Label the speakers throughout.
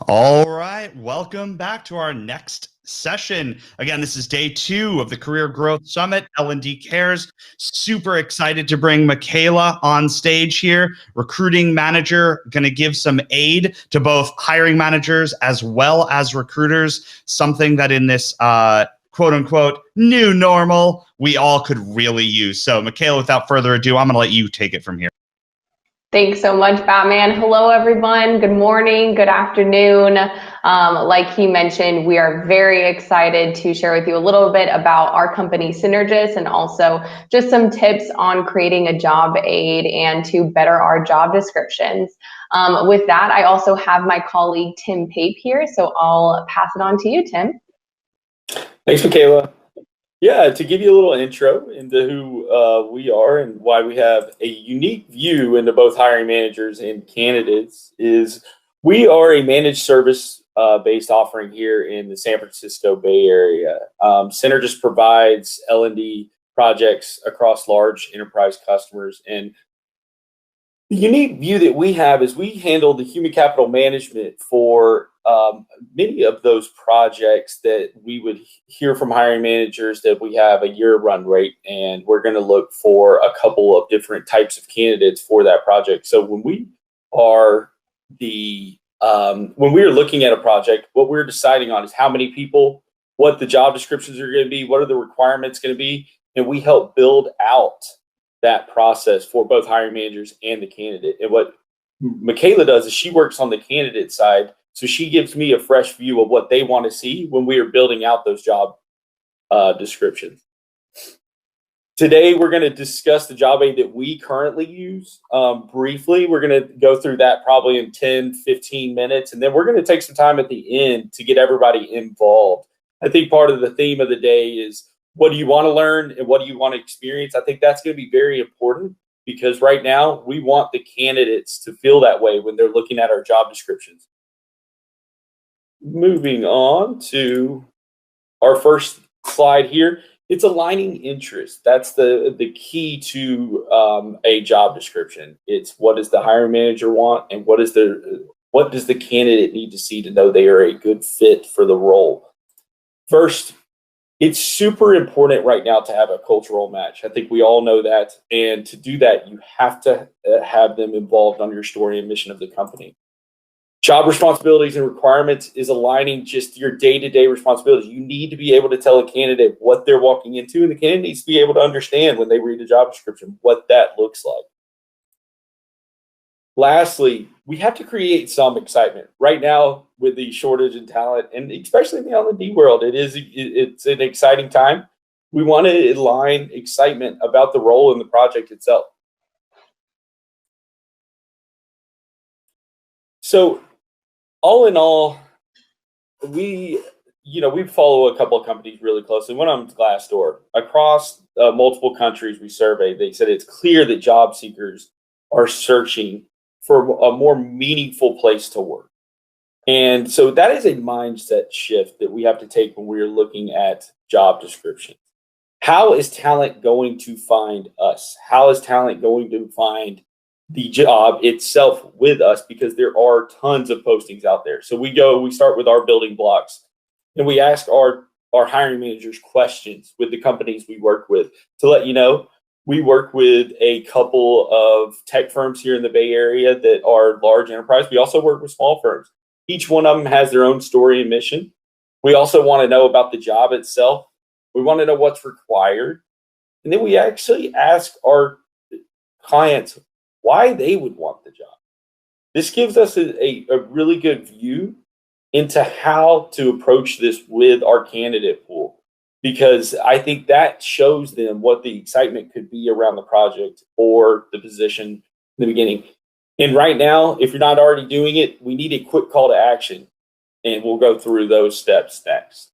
Speaker 1: All right, welcome back to our next session. Again, this is day 2 of the Career Growth Summit, L&D Cares. Super excited to bring Mikayla on stage here, recruiting manager, going to give some aid to both hiring managers as well as recruiters, something that in this quote unquote new normal, we all could really use. So Mikayla, without further ado, I'm going to let you take it from here.
Speaker 2: Thanks so much, Batman. Hello, everyone. Good morning, good afternoon. Like he mentioned, we are very excited to share with you a little bit about our company, Synergis, and also just some tips on creating a job aid and to better our job descriptions. With that, I also have my colleague, Tim Pape here, so I'll pass it on to you, Tim.
Speaker 3: Thanks, Mikayla. Yeah, to give you a little intro into who we are and why we have a unique view into both hiring managers and candidates is we are a managed service based offering here in the San Francisco Bay Area. Synergis provides L&D projects across large enterprise customers, and the unique view that we have is we handle the human capital management for many of those projects that we would hear from hiring managers that we have a year run rate, and we're going to look for a couple of different types of candidates for that project. So when we are looking at a project, what we're deciding on is how many people, what the job descriptions are going to be, what are the requirements going to be, and we help build out that process for both hiring managers and the candidate. And what Mikayla does is she works on the candidate side, so she gives me a fresh view of what they want to see when we are building out those job descriptions. Today, we're going to discuss the job aid that we currently use briefly. We're going to go through that probably in 10, 15 minutes, and then we're going to take some time at the end to get everybody involved. I think part of the theme of the day is, what do you want to learn and what do you want to experience? I think that's going to be very important because right now we want the candidates to feel that way when they're looking at our job descriptions. Moving on to our first slide here, it's aligning interest. That's the key to a job description. It's what does the hiring manager want and what does the candidate need to see to know they are a good fit for the role. First, it's super important right now to have a cultural match. I think we all know that. And to do that, you have to have them involved on your story and mission of the company. Job responsibilities and requirements is aligning just your day-to-day responsibilities. You need to be able to tell a candidate what they're walking into, and the candidate needs to be able to understand when they read the job description what that looks like. Lastly, we have to create some excitement. Right now, with the shortage in talent, and especially in the L&D world, it's an exciting time. We want to align excitement about the role and the project itself. So, all in all, we follow a couple of companies really closely. One of them is Glassdoor. Across multiple countries we surveyed, they said it's clear that job seekers are searching for a more meaningful place to work. And so that is a mindset shift that we have to take when we're looking at job descriptions. How is talent going to find us? How is talent going to find the job itself with us? Because there are tons of postings out there. So we start with our building blocks, and we ask our hiring managers questions with the companies we work with. To let you know, we work with a couple of tech firms here in the Bay Area that are large enterprise. We also work with small firms. Each one of them has their own story and mission. We also want to know about the job itself. We want to know what's required. And then we actually ask our clients why they would want the job. This gives us a really good view into how to approach this with our candidate pool, because I think that shows them what the excitement could be around the project or the position in the beginning. And right now, if you're not already doing it, we need a quick call to action, and we'll go through those steps next.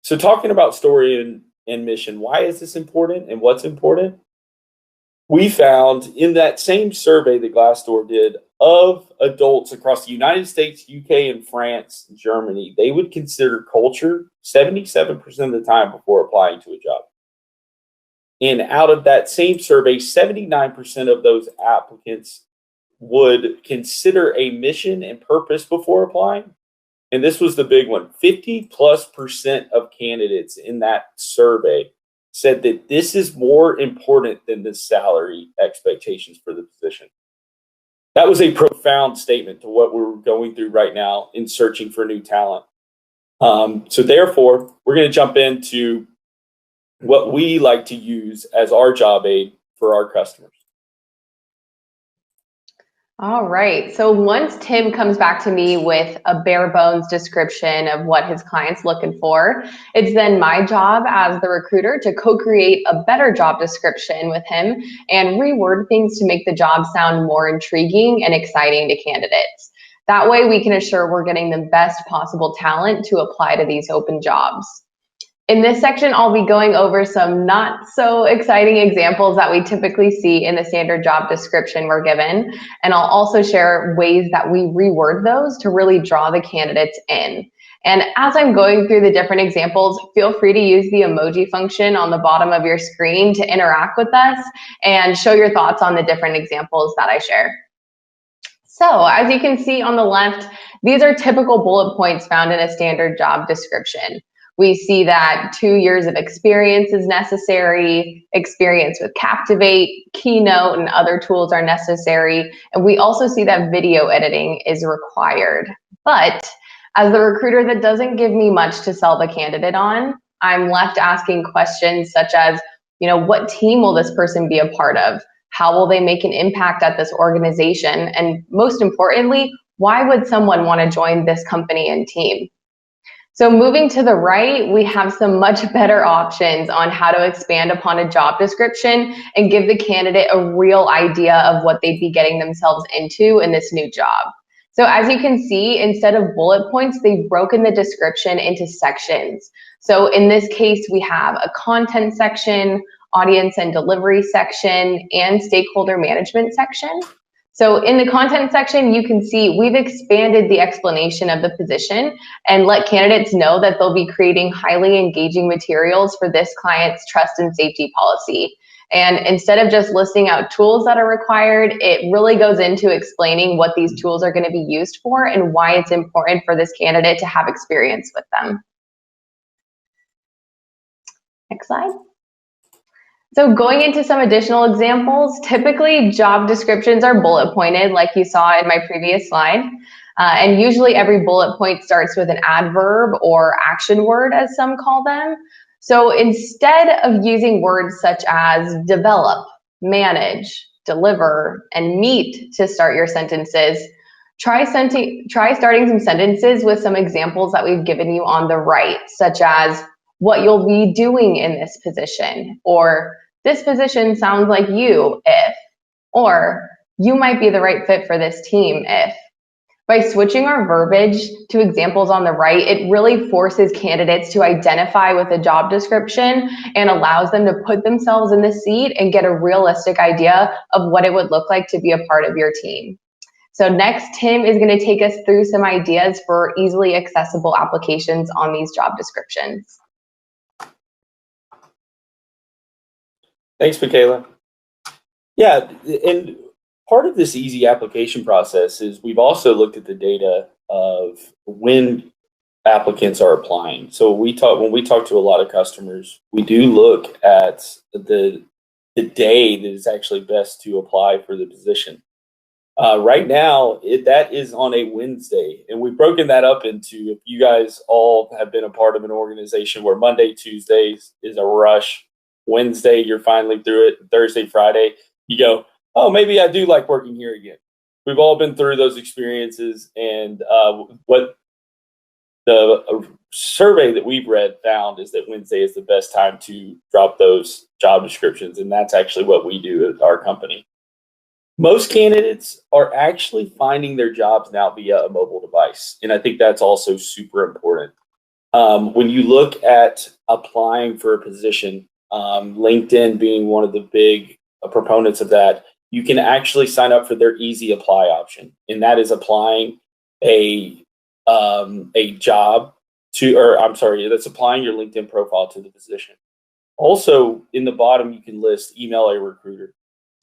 Speaker 3: So talking about story and mission, why is this important and what's important? We found in that same survey that Glassdoor did of adults across the United States, UK, and France, Germany, they would consider culture 77% of the time before applying to a job. And out of that same survey, 79% of those applicants would consider a mission and purpose before applying. And this was the big one. 50+% of candidates in that survey said that this is more important than the salary expectations for the position. That was a profound statement to what we're going through right now in searching for new talent. So therefore, we're going to jump into what we like to use as our job aid for our customers.
Speaker 2: All right. So once Tim comes back to me with a bare bones description of what his client's looking for, it's then my job as the recruiter to co-create a better job description with him and reword things to make the job sound more intriguing and exciting to candidates. That way we can assure we're getting the best possible talent to apply to these open jobs. In this section, I'll be going over some not so exciting examples that we typically see in the standard job description we're given. And I'll also share ways that we reword those to really draw the candidates in. And as I'm going through the different examples, feel free to use the emoji function on the bottom of your screen to interact with us and show your thoughts on the different examples that I share. So as you can see on the left, these are typical bullet points found in a standard job description. We see that 2 years of experience is necessary, experience with Captivate, Keynote, and other tools are necessary. And we also see that video editing is required. But as the recruiter, that doesn't give me much to sell the candidate on. I'm left asking questions such as, what team will this person be a part of? How will they make an impact at this organization? And most importantly, why would someone want to join this company and team? So moving to the right, we have some much better options on how to expand upon a job description and give the candidate a real idea of what they'd be getting themselves into in this new job. So as you can see, instead of bullet points, they've broken the description into sections. So in this case, we have a content section, audience and delivery section, and stakeholder management section. So in the content section, you can see we've expanded the explanation of the position and let candidates know that they'll be creating highly engaging materials for this client's trust and safety policy. And instead of just listing out tools that are required, it really goes into explaining what these tools are going to be used for and why it's important for this candidate to have experience with them. Next slide. So going into some additional examples, typically job descriptions are bullet pointed like you saw in my previous slide. And usually every bullet point starts with an adverb or action word, as some call them. So instead of using words such as develop, manage, deliver, and meet to start your sentences, try starting some sentences with some examples that we've given you on the right, such as what you'll be doing in this position, or this position sounds like you if, or you might be the right fit for this team if. By switching our verbiage to examples on the right, it really forces candidates to identify with the job description and allows them to put themselves in the seat and get a realistic idea of what it would look like to be a part of your team. So next, Tim is going to take us through some ideas for easily accessible applications on these job descriptions.
Speaker 3: Thanks, Mikayla. Yeah, and part of this easy application process is we've also looked at the data of when applicants are applying. So when we talk to a lot of customers, we do look at the day that is actually best to apply for the position. Right now, that is on a Wednesday, and we've broken that up into, if you guys all have been a part of an organization where Monday, Tuesdays is a rush, Wednesday, you're finally through it, Thursday, Friday, you go, oh, maybe I do like working here again. We've all been through those experiences, and what the survey that we've read found is that Wednesday is the best time to drop those job descriptions, and that's actually what we do at our company. Most candidates are actually finding their jobs now via a mobile device, and I think that's also super important. When you look at applying for a position, LinkedIn being one of the big proponents of that, you can actually sign up for their easy apply option, and that is applying a job to, or I'm sorry, that's applying your LinkedIn profile to the position. Also, in the bottom, you can list email a recruiter.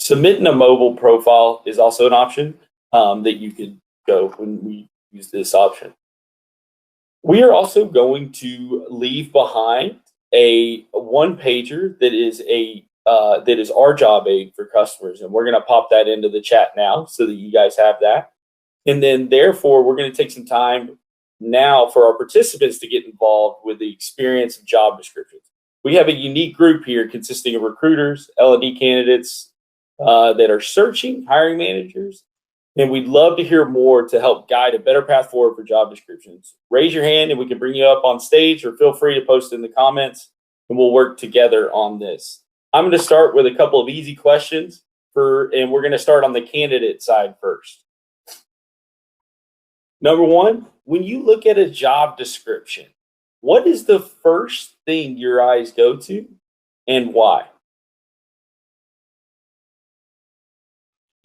Speaker 3: Submitting a mobile profile is also an option that you could go when we use this option. We are also going to leave behind a one-pager that is our job aid for customers, and we're going to pop that into the chat now so that you guys have that. And then, therefore, we're going to take some time now for our participants to get involved with the experience of job descriptions. We have a unique group here consisting of recruiters, L&D candidates that are searching, hiring managers, and we'd love to hear more to help guide a better path forward for job descriptions. Raise your hand and we can bring you up on stage, or feel free to post in the comments, and we'll work together on this. I'm going to start with a couple of easy questions and we're going to start on the candidate side first. Number one, when you look at a job description, what is the first thing your eyes go to and why?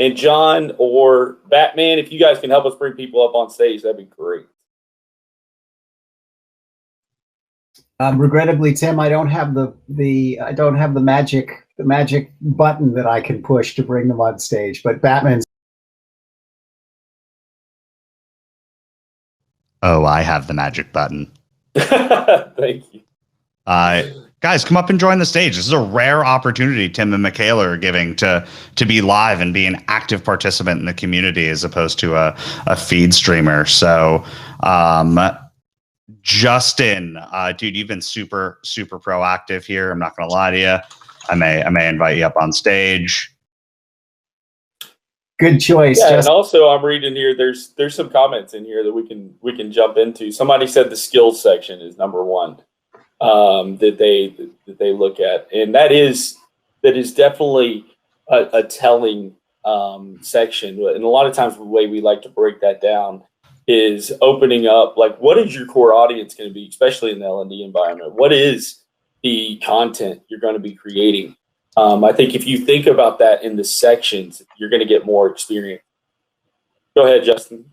Speaker 3: And John or Batman, if you guys can help us bring people up on stage, that'd be great.
Speaker 4: Regrettably, Tim, I don't have the magic button that I can push to bring them on stage. But Batman's.
Speaker 1: Oh, I have the magic button.
Speaker 3: Thank you.
Speaker 1: Guys, come up and join the stage. This is a rare opportunity Tim and Mikayla are giving to be live and be an active participant in the community as opposed to a feed streamer. So, Justin, dude, you've been super proactive here. I'm not going to lie to you. I may invite you up on stage.
Speaker 4: Good choice.
Speaker 3: Yeah, and also I'm reading here. There's some comments in here that we can jump into. Somebody said the skills section is number one that they look at, and that is definitely a telling section. And a lot of times the way we like to break that down is opening up, like, what is your core audience going to be, especially in the L&D environment? What is the content you're going to be creating? I think if you think about that in the sections, you're going to get more experience. Go ahead, Justin.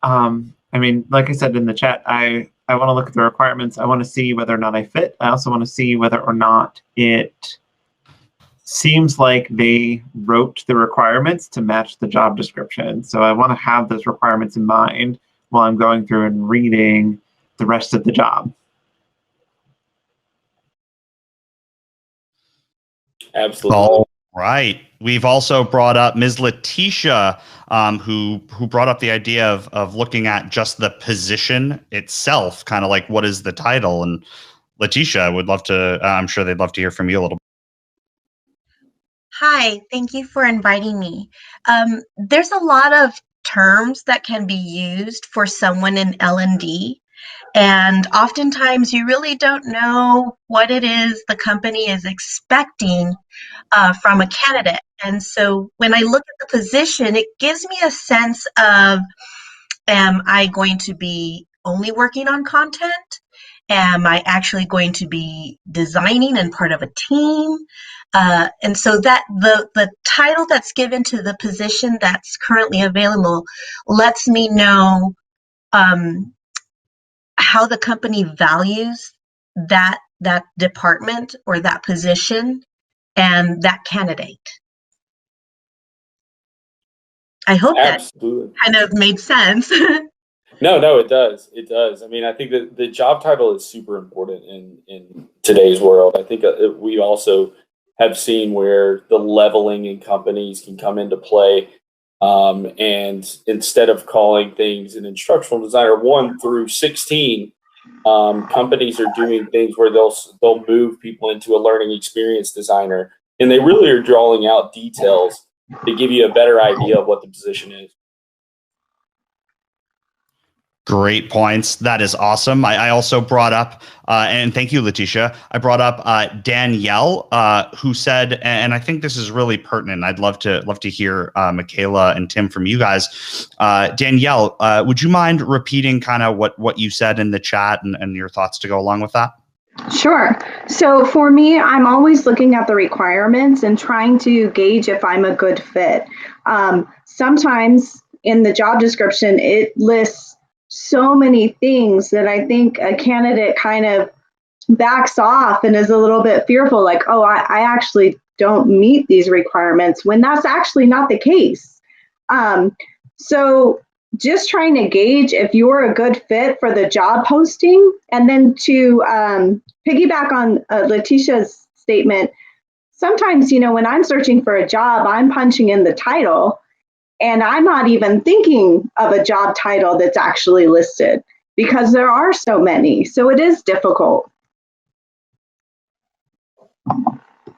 Speaker 5: I mean, like I said in the chat, I want to look at the requirements. I want to see whether or not I fit. I also want to see whether or not it seems like they wrote the requirements to match the job description. So I want to have those requirements in mind while I'm going through and reading the rest of the job.
Speaker 3: Absolutely.
Speaker 1: All right. We've also brought up Ms. Letitia, who brought up the idea of looking at just the position itself, kind of like what is the title. And Letitia, would love to. I'm sure they'd love to hear from you a little bit.
Speaker 6: Hi, thank you for inviting me. There's a lot of terms that can be used for someone in L&D, and oftentimes you really don't know what it is the company is expecting from a candidate. And so when I look at the position, it gives me a sense of, am I going to be only working on content? Am I actually going to be designing and part of a team? And so that the title that's given to the position that's currently available lets me know how the company values that department or that position and that candidate. I hope
Speaker 3: Absolutely.
Speaker 6: that kind of made sense.
Speaker 3: No, it does. It does. I mean, I think that the job title is super important in today's world. I think we also have seen where the leveling in companies can come into play. And instead of calling things an instructional designer 1 through 16, companies are doing things where they'll move people into a learning experience designer, and they really are drawing out details to give you a better idea of what the position is.
Speaker 1: Great points. That is awesome. I also brought up, and thank you, Letitia. I brought up Danielle, who said, and I think this is really pertinent. I'd love to hear Mikayla and Tim from you guys. Danielle, would you mind repeating kind of what you said in the chat and your thoughts to go along with that?
Speaker 7: Sure. So for me, I'm always looking at the requirements and trying to gauge if I'm a good fit. Sometimes in the job description, it lists so many things that I think a candidate kind of backs off and is a little bit fearful, like, oh, I actually don't meet these requirements, when that's actually not the case. So just trying to gauge if you're a good fit for the job posting. And then to piggyback on Letitia's statement, sometimes, when I'm searching for a job, I'm punching in the title and I'm not even thinking of a job title that's actually listed because there are so many. So it is difficult.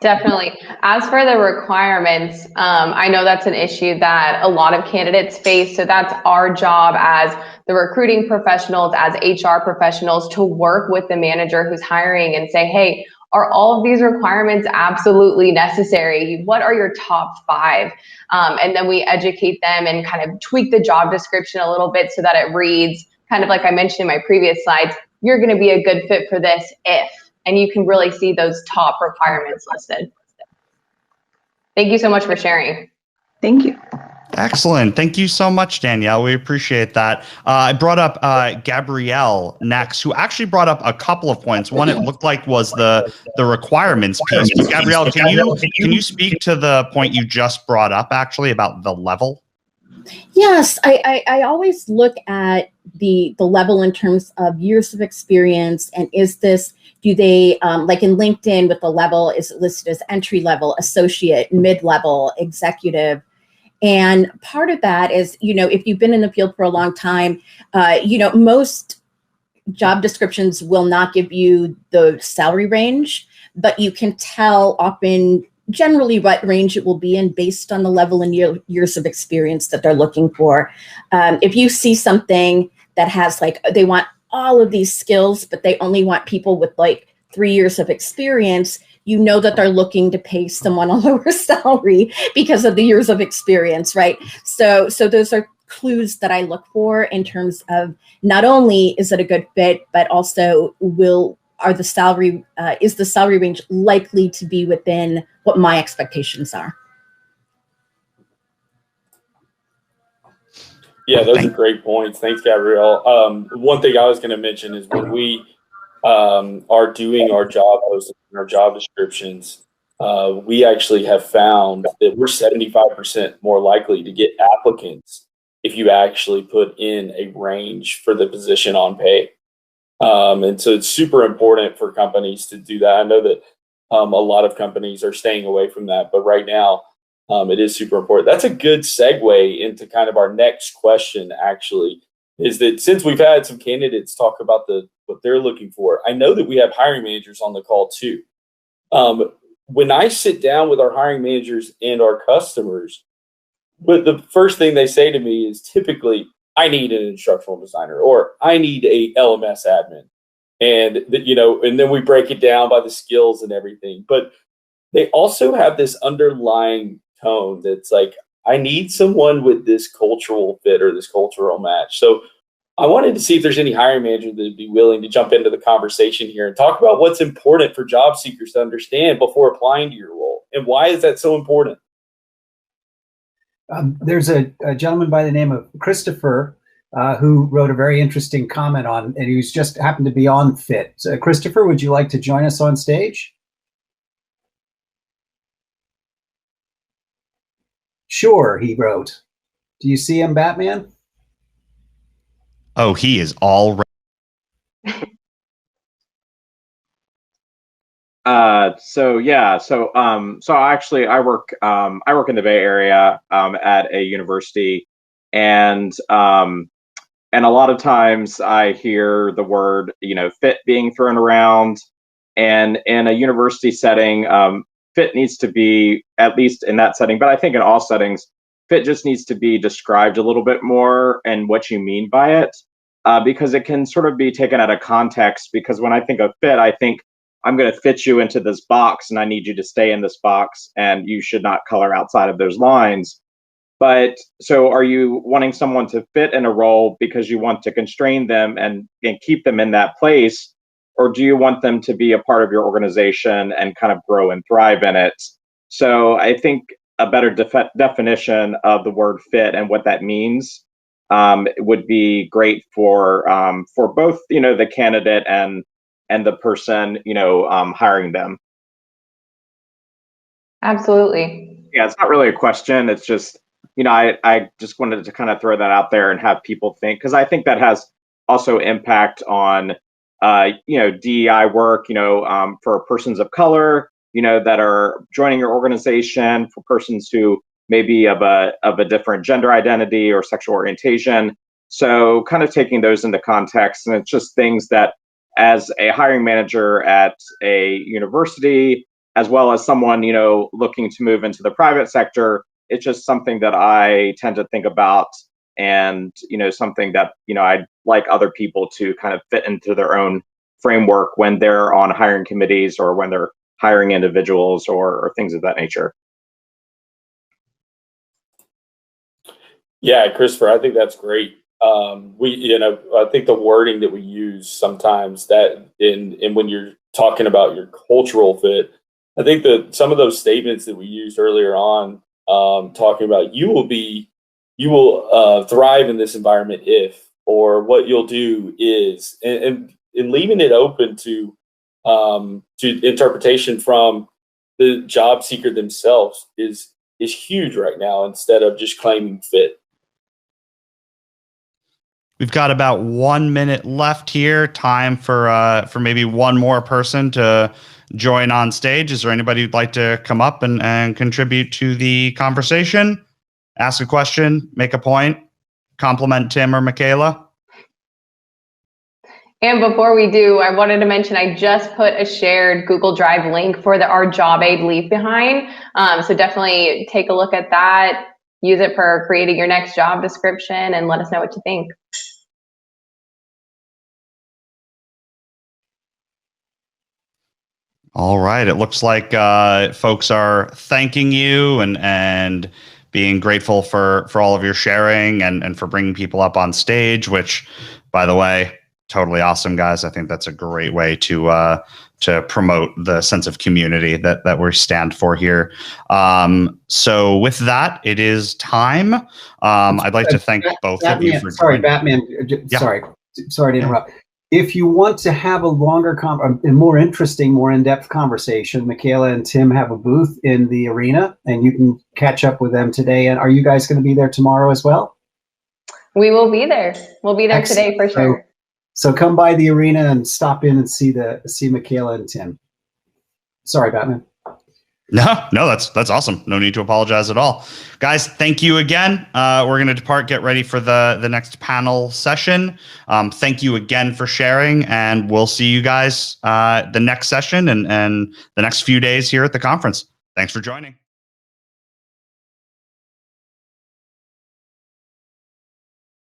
Speaker 2: Definitely. As for the requirements, I know that's an issue that a lot of candidates face. So that's our job as the recruiting professionals, as HR professionals, to work with the manager who's hiring and say, hey, are all of these requirements absolutely necessary? What are your top 5? And then we educate them and kind of tweak the job description a little bit so that it reads kind of like I mentioned in my previous slides, you're going to be a good fit for this if. And you can really see those top requirements listed. Thank you so much for sharing.
Speaker 7: Thank you.
Speaker 1: Excellent. Thank you so much, Danielle. We appreciate that. I brought up Gabrielle next, who actually brought up a couple of points. One, it looked like was the requirements piece. But Gabrielle, can you speak to the point you just brought up actually about the level?
Speaker 8: Yes, I always look at the level in terms of years of experience, and do they like in LinkedIn with the level is listed as entry level, associate, mid-level, executive. And part of that is, if you've been in the field for a long time, most job descriptions will not give you the salary range, but you can tell often generally what range it will be in based on the level and years of experience that they're looking for. If you see something that has they want all of these skills, but they only want people with 3 years of experience, that they're looking to pay someone a lower salary because of the years of experience, right? So those are clues that I look for in terms of not only is it a good fit, but also is the salary range likely to be within what my expectations are?
Speaker 3: Yeah, those are great points. Thanks, Gabrielle. One thing I was going to mention is when we are doing our job postings and our job descriptions, we actually have found that we're 75% more likely to get applicants if you actually put in a range for the position on Pape. And so it's super important for companies to do that. I know that a lot of companies are staying away from that, but right now it is super important. That's a good segue into kind of our next question, actually, is that since we've had some candidates talk about what they're looking for, I know that we have hiring managers on the call too. When I sit down with our hiring managers and our customers, but the first thing they say to me is typically, I need an instructional designer, or I need a LMS admin. And and then we break it down by the skills and everything. But they also have this underlying tone that's like, I need someone with this cultural fit or this cultural match. So I wanted to see if there's any hiring manager that would be willing to jump into the conversation here and talk about what's important for job seekers to understand before applying to your role. And why is that so important?
Speaker 4: There's a gentleman by the name of Christopher who wrote a very interesting comment and he's just happened to be on Fit. So, Christopher, would you like to join us on stage? Sure, he wrote. Do you see him, Batman?
Speaker 1: Oh, he is all right.
Speaker 9: So actually I work in the Bay Area at a university, and a lot of times I hear the word fit being thrown around, and in a university setting, fit needs to be, at least in that setting, but I think in all settings, fit just needs to be described a little bit more and what you mean by it, because it can sort of be taken out of context. Because when I think of fit, I think I'm going to fit you into this box and I need you to stay in this box and you should not color outside of those lines. But so are you wanting someone to fit in a role because you want to constrain them and keep them in that place? Or do you want them to be a part of your organization and kind of grow and thrive in it? So I think a better definition of the word fit and what that means would be great for both the candidate and and the person, hiring them.
Speaker 2: Absolutely.
Speaker 9: Yeah, it's not really a question. It's just, I just wanted to kind of throw that out there and have people think, because I think that has also impact on, DEI work, for persons of color, that are joining your organization, for persons who may be of a different gender identity or sexual orientation. So kind of taking those into context, and it's just things that as a hiring manager at a university, as well as someone, looking to move into the private sector, it's just something that I tend to think about, and, something that, I'd like other people to kind of fit into their own framework when they're on hiring committees or when they're hiring individuals or things of that nature.
Speaker 3: Yeah, Christopher, I think that's great. I think the wording that we use sometimes, that in when you're talking about your cultural fit, I think that some of those statements that we used earlier on, talking about you will thrive in this environment if, or what you'll do is, and leaving it open to interpretation from the job seeker themselves is huge right now, instead of just claiming fit.
Speaker 1: We've got about 1 minute left here. Time for maybe one more person to join on stage. Is there anybody who'd like to come up and contribute to the conversation? Ask a question, make a point, compliment Tim or Mikayla?
Speaker 2: And before we do, I wanted to mention I just put a shared Google Drive link for our job aid leave behind. So definitely take a look at that. Use it for creating your next job description, and let us know what you think.
Speaker 1: All right. It looks like folks are thanking you and being grateful for all of your sharing and for bringing people up on stage, which, by the way, totally awesome, guys. I think that's a great way to promote the sense of community that we stand for here. So with that, it is time. I'd like to thank both of you for
Speaker 4: joining.
Speaker 1: Batman.
Speaker 4: Yeah. Sorry to interrupt. If you want to have a longer, a more interesting, more in-depth conversation, Mikayla and Tim have a booth in the arena, and you can catch up with them today. And are you guys going to be there tomorrow as well?
Speaker 2: We will be there. We'll be there Excellent. Today for sure.
Speaker 4: So come by the arena and stop in and see Mikayla and Tim. Sorry, Batman.
Speaker 1: No, that's awesome. No need to apologize at all. Guys, thank you again. We're going to depart, get ready for the next panel session. Thank you again for sharing, and we'll see you guys the next session and the next few days here at the conference. Thanks for joining.